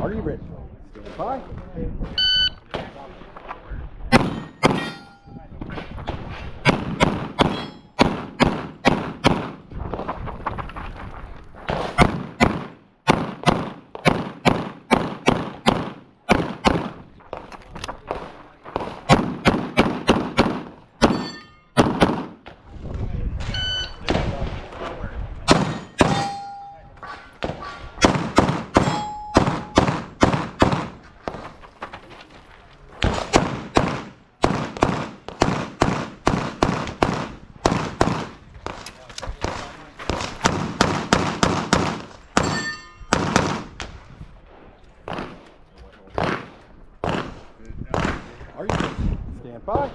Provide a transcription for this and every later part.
Are you ready? Stand by. Are you ready? Stand by.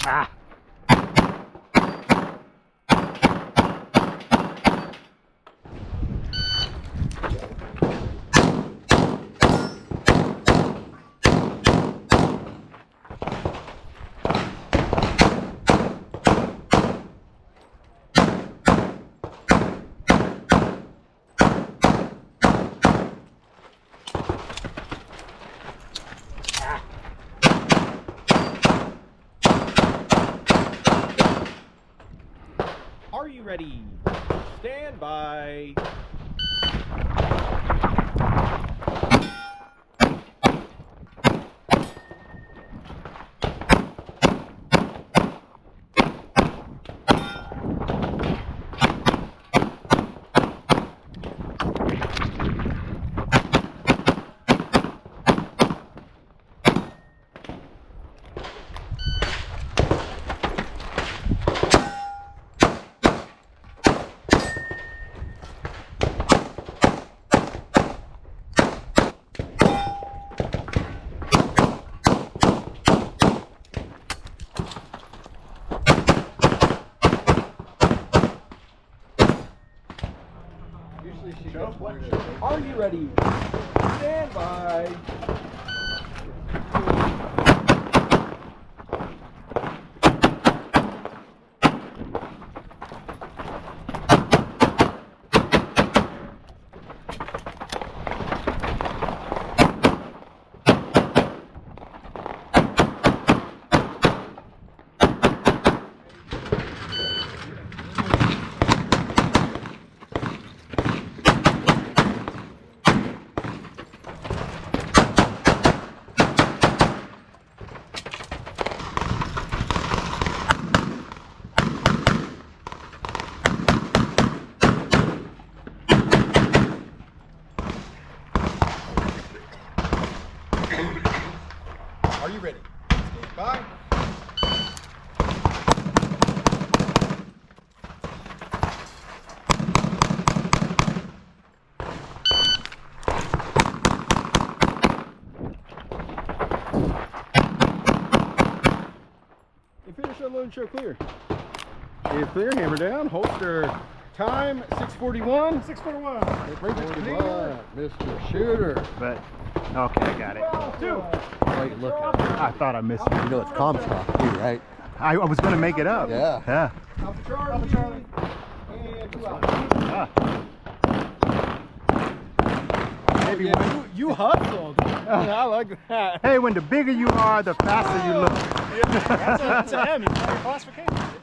Ah. Are you ready? Stand by. Are you ready? Stand by. Are you ready? Stand by. You finish that load show clear. If clear, hammer down, holster time 6:41. 641. Mr. Shooter. But, okay, I got it. 2. Wait, look at it. I thought I missed it. You know it's Comstock too, right? I was going to make it up. Yeah. Yeah. Alpha Charlie. And 2 out. Ah. Maybe Yeah, when, you hustled. I like that. hey, when the bigger you are, the faster you look. That's an M. You got your classification.